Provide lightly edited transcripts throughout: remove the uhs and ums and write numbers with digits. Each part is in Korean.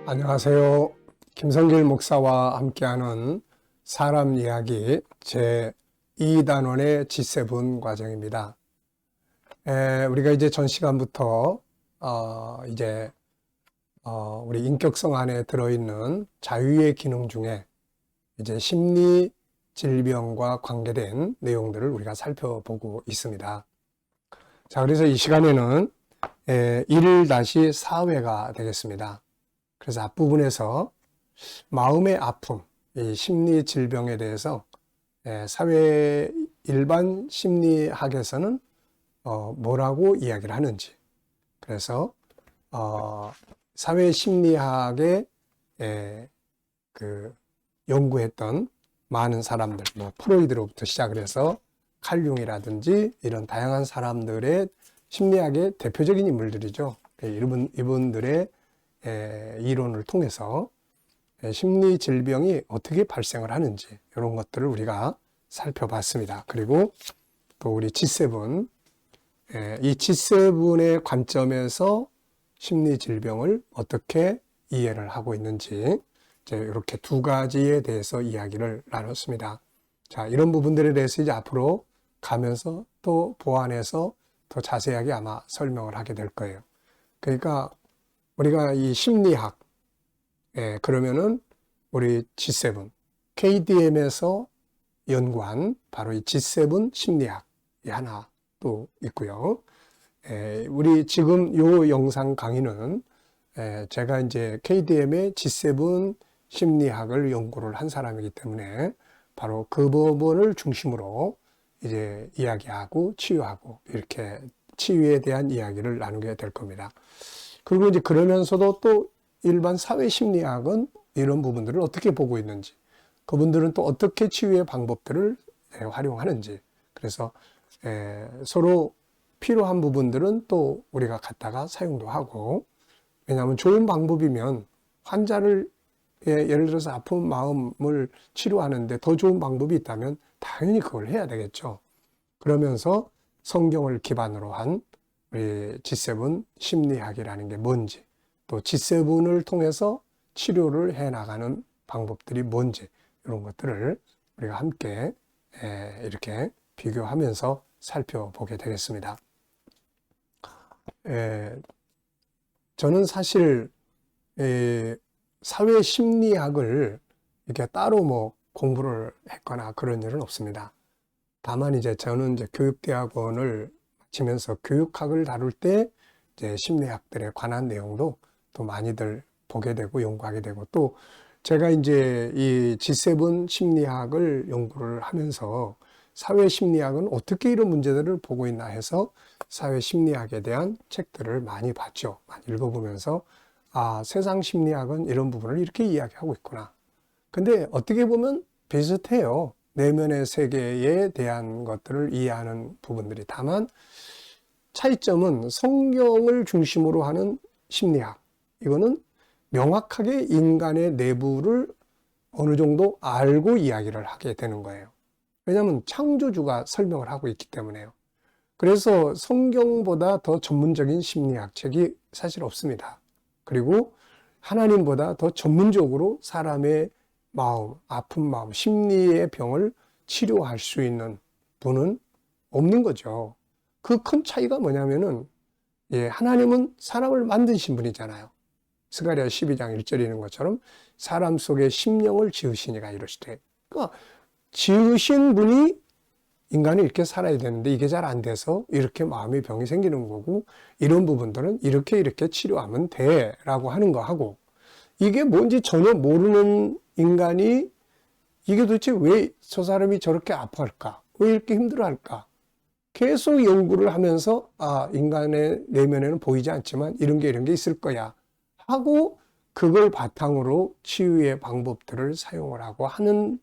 안녕하세요. 김성길 목사와 함께하는 사람 이야기 제2단원의 G7 과정입니다. 우리가 이제 전 시간부터 우리 인격성 안에 들어있는 자유의 기능 중에 이제 심리 질병과 관계된 내용들을 우리가 살펴보고 있습니다. 자, 그래서 이 시간에는 1-4회가 되겠습니다. 그래서 앞부분에서 마음의 아픔, 이 심리 질병에 대해서 사회 일반 심리학에서는 뭐라고 이야기를 하는지, 그래서 사회 심리학에 연구했던 많은 사람들, 뭐 프로이드로부터 시작을 해서 칼융이라든지 이런 다양한 사람들의 심리학의 대표적인 인물들이죠. 이분들의 이론을 통해서 심리 질병이 어떻게 발생을 하는지 이런 것들을 우리가 살펴봤습니다. 그리고 또 우리 G7, 이 G7의 관점에서 심리 질병을 어떻게 이해를 하고 있는지 이제 이렇게 두 가지에 대해서 이야기를 나눴습니다. 자, 이런 부분들에 대해서 이제 앞으로 가면서 또 보완해서 더 자세하게 아마 설명을 하게 될 거예요. 그러니까 우리가 이 심리학, 그러면은 우리 G7, KDM에서 연구한 바로 이 G7 심리학이 하나 또 있고요. 우리 지금 요 영상 강의는 제가 이제 KDM의 G7 심리학을 연구를 한 사람이기 때문에 바로 그 부분을 중심으로 이제 이야기하고 치유하고 이렇게 치유에 대한 이야기를 나누게 될 겁니다. 그리고 이제 그러면서도 또 일반 사회 심리학은 이런 부분들을 어떻게 보고 있는지, 그분들은 또 어떻게 치유의 방법들을 활용하는지, 그래서 서로 필요한 부분들은 또 우리가 갖다가 사용도 하고, 왜냐하면 좋은 방법이면 환자를 예를 들어서 아픈 마음을 치료하는데 더 좋은 방법이 있다면 당연히 그걸 해야 되겠죠. 그러면서 성경을 기반으로 한 우리 G7 심리학이라는 게 뭔지, 또 G7을 통해서 치료를 해나가는 방법들이 뭔지, 이런 것들을 우리가 함께 이렇게 비교하면서 살펴보게 되겠습니다. 저는 사실 사회 심리학을 이렇게 따로 뭐 공부를 했거나 그런 일은 없습니다. 다만 이제 저는 이제 교육대학원을 마치면서 교육학을 다룰 때 이제 심리학들에 관한 내용도 또 많이들 보게 되고 연구하게 되고, 또 제가 이제 이 G7 심리학을 연구를 하면서 사회 심리학은 어떻게 이런 문제들을 보고 있나 해서 사회 심리학에 대한 책들을 많이 봤죠. 많이 읽어보면서 세상 심리학은 이런 부분을 이렇게 이야기하고 있구나. 근데 어떻게 보면 비슷해요. 내면의 세계에 대한 것들을 이해하는 부분들이. 다만 차이점은 성경을 중심으로 하는 심리학, 이거는 명확하게 인간의 내부를 어느 정도 알고 이야기를 하게 되는 거예요. 왜냐하면 창조주가 설명을 하고 있기 때문에요. 그래서 성경보다 더 전문적인 심리학 책이 사실 없습니다. 그리고 하나님보다 더 전문적으로 사람의 마음, 아픈 마음, 심리의 병을 치료할 수 있는 분은 없는 거죠. 그 큰 차이가 뭐냐면은, 하나님은 사람을 만드신 분이잖아요. 스가랴 12장 1절에 있는 것처럼 사람 속에 심령을 지으시니가 이러시되, 그러니까 지으신 분이 인간이 이렇게 살아야 되는데 이게 잘 안 돼서 이렇게 마음의 병이 생기는 거고, 이런 부분들은 이렇게 치료하면 돼 라고 하는 거하고, 이게 뭔지 전혀 모르는 인간이 이게 도대체 왜 저 사람이 저렇게 아파할까, 왜 이렇게 힘들어할까, 계속 연구를 하면서 인간의 내면에는 보이지 않지만 이런 게 있을 거야 하고, 그걸 바탕으로 치유의 방법들을 사용을 하고 하는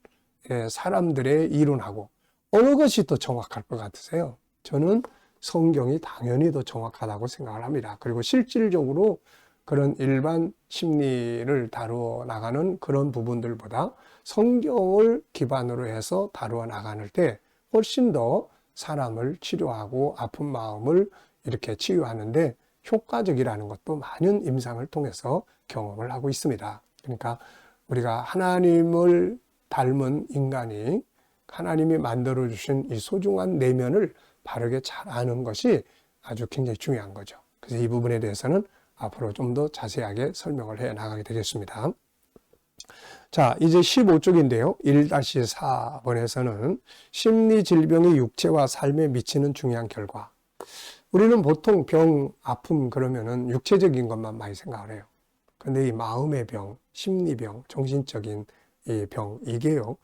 사람들의 이론하고 어느 것이 더 정확할 것 같으세요? 저는 성경이 당연히 더 정확하다고 생각을 합니다. 그리고 실질적으로 그런 일반 심리를 다루어 나가는 그런 부분들보다 성경을 기반으로 해서 다루어 나가는 때 훨씬 더 사람을 치료하고 아픈 마음을 이렇게 치유하는데 효과적이라는 것도 많은 임상을 통해서 경험을 하고 있습니다. 그러니까 우리가 하나님을 닮은 인간이 하나님이 만들어주신 이 소중한 내면을 바르게 잘 아는 것이 아주 굉장히 중요한 거죠. 그래서 이 부분에 대해서는 앞으로 좀 더 자세하게 설명을 해 나가게 되겠습니다. 자, 이제 15쪽인데요. 1-4번에서는 심리 질병이 육체와 삶에 미치는 중요한 결과. 우리는 보통 병, 아픔 그러면은 육체적인 것만 많이 생각을 해요. 근데 이 마음의 병, 심리병, 정신적인 이 병, 이게요.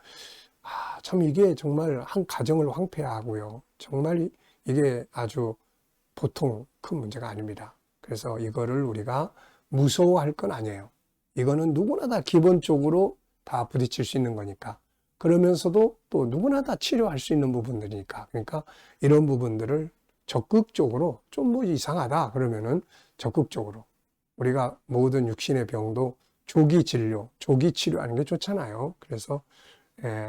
참 이게 정말 한 가정을 황폐하고요. 정말 이게 아주 보통 큰 문제가 아닙니다. 그래서 이거를 우리가 무서워할 건 아니에요. 이거는 누구나 다 기본적으로 다 부딪힐 수 있는 거니까. 그러면서도 또 누구나 다 치료할 수 있는 부분들이니까. 그러니까 이런 부분들을 적극적으로 좀 뭐 이상하다 그러면은 적극적으로 우리가 모든 육신의 병도 조기 진료, 조기 치료하는 게 좋잖아요. 그래서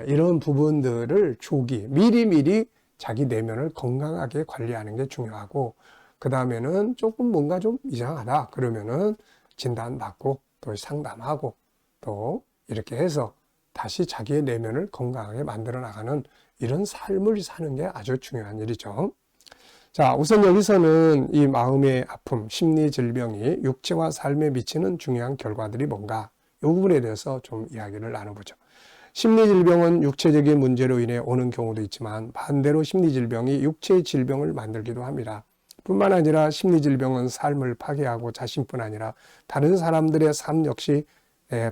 이런 부분들을 조기, 미리미리 자기 내면을 건강하게 관리하는 게 중요하고, 그 다음에는 조금 뭔가 좀 이상하다 그러면은 진단받고 또 상담하고 또 이렇게 해서 다시 자기의 내면을 건강하게 만들어 나가는 이런 삶을 사는 게 아주 중요한 일이죠. 자, 우선 여기서는 이 마음의 아픔, 심리 질병이 육체와 삶에 미치는 중요한 결과들이 뭔가 이 부분에 대해서 좀 이야기를 나눠보죠. 심리 질병은 육체적인 문제로 인해 오는 경우도 있지만 반대로 심리 질병이 육체의 질병을 만들기도 합니다. 뿐만 아니라 심리 질병은 삶을 파괴하고 자신뿐 아니라 다른 사람들의 삶 역시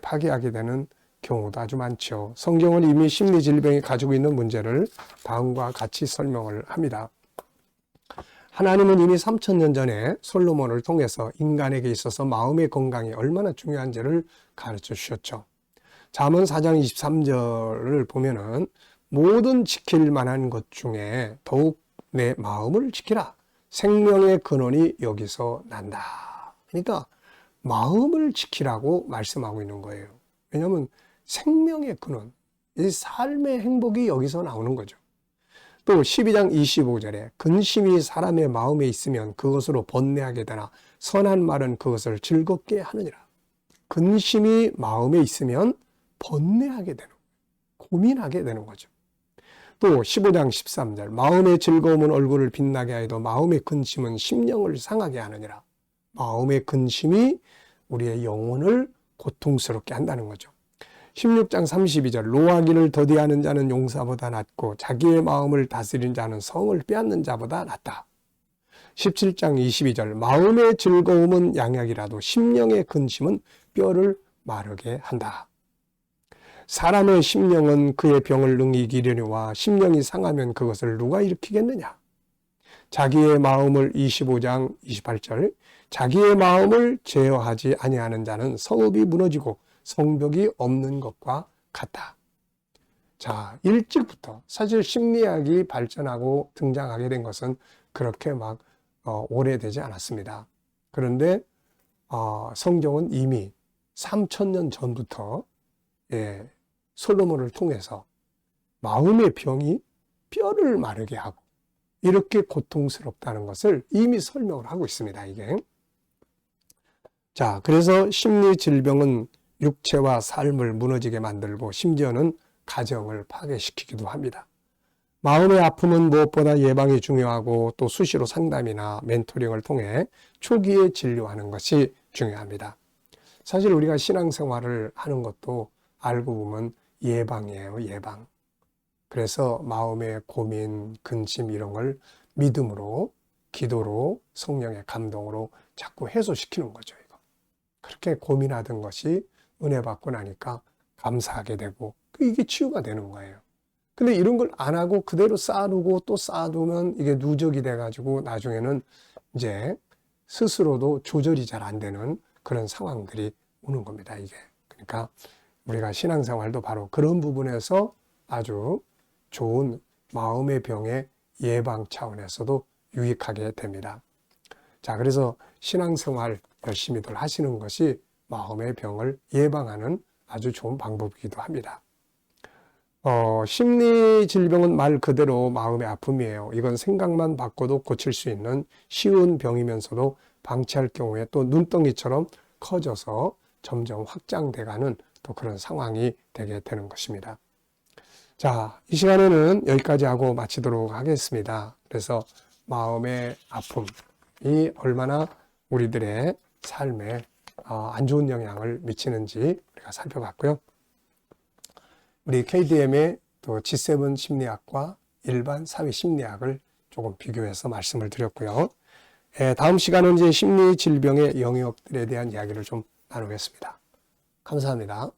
파괴하게 되는 경우도 아주 많죠. 성경은 이미 심리 질병이 가지고 있는 문제를 다음과 같이 설명을 합니다. 하나님은 이미 3000년 전에 솔로몬을 통해서 인간에게 있어서 마음의 건강이 얼마나 중요한지를 가르쳐 주셨죠. 잠언 4장 23절을 보면은 모든 지킬 만한 것 중에 더욱 내 마음을 지키라. 생명의 근원이 여기서 난다. 그러니까 마음을 지키라고 말씀하고 있는 거예요. 왜냐하면 생명의 근원, 이 삶의 행복이 여기서 나오는 거죠. 또 12장 25절에 근심이 사람의 마음에 있으면 그것으로 번뇌하게 되나 선한 말은 그것을 즐겁게 하느니라. 근심이 마음에 있으면 번뇌하게 되는 거예요. 고민하게 되는 거죠. 또 15장 13절 마음의 즐거움은 얼굴을 빛나게 하여도 마음의 근심은 심령을 상하게 하느니라. 마음의 근심이 우리의 영혼을 고통스럽게 한다는 거죠. 16장 32절 노하기를 더디하는 자는 용사보다 낫고 자기의 마음을 다스리는 자는 성을 빼앗는 자보다 낫다. 17장 22절 마음의 즐거움은 양약이라도 심령의 근심은 뼈를 마르게 한다. 사람의 심령은 그의 병을 능히 이기려니와 심령이 상하면 그것을 누가 일으키겠느냐. 자기의 마음을 25장 28절 자기의 마음을 제어하지 아니하는 자는 성읍이 무너지고 성벽이 없는 것과 같다. 자, 일찍부터 사실 심리학이 발전하고 등장하게 된 것은 그렇게 막 오래되지 않았습니다. 그런데 성경은 이미 3000년 전부터 솔로몬을 통해서 마음의 병이 뼈를 마르게 하고 이렇게 고통스럽다는 것을 이미 설명을 하고 있습니다. 이게. 자, 그래서 심리 질병은 육체와 삶을 무너지게 만들고 심지어는 가정을 파괴시키기도 합니다. 마음의 아픔은 무엇보다 예방이 중요하고 또 수시로 상담이나 멘토링을 통해 초기에 진료하는 것이 중요합니다. 사실 우리가 신앙생활을 하는 것도 알고 보면 예방이에요, 예방. 그래서 마음의 고민, 근심 이런 걸 믿음으로, 기도로, 성령의 감동으로 자꾸 해소시키는 거죠, 이거. 그렇게 고민하던 것이 은혜 받고 나니까 감사하게 되고 이게 치유가 되는 거예요. 근데 이런 걸 안 하고 그대로 쌓아두고 또 쌓아두면 이게 누적이 돼가지고 나중에는 이제 스스로도 조절이 잘 안 되는 그런 상황들이 오는 겁니다, 이게. 그러니까 우리가 신앙생활도 바로 그런 부분에서 아주 좋은 마음의 병의 예방 차원에서도 유익하게 됩니다. 자, 그래서 신앙생활 열심히들 하시는 것이 마음의 병을 예방하는 아주 좋은 방법이기도 합니다. 심리 질병은 말 그대로 마음의 아픔이에요. 이건 생각만 바꿔도 고칠 수 있는 쉬운 병이면서도 방치할 경우에 또 눈덩이처럼 커져서 점점 확장돼가는 또 그런 상황이 되게 되는 것입니다. 자, 이 시간에는 여기까지 하고 마치도록 하겠습니다. 그래서 마음의 아픔이 얼마나 우리들의 삶에 안 좋은 영향을 미치는지 우리가 살펴봤고요. 우리 KDM의 또 G7 심리학과 일반 사회 심리학을 조금 비교해서 말씀을 드렸고요. 다음 시간은 이제 심리 질병의 영역들에 대한 이야기를 좀 나누겠습니다. 감사합니다.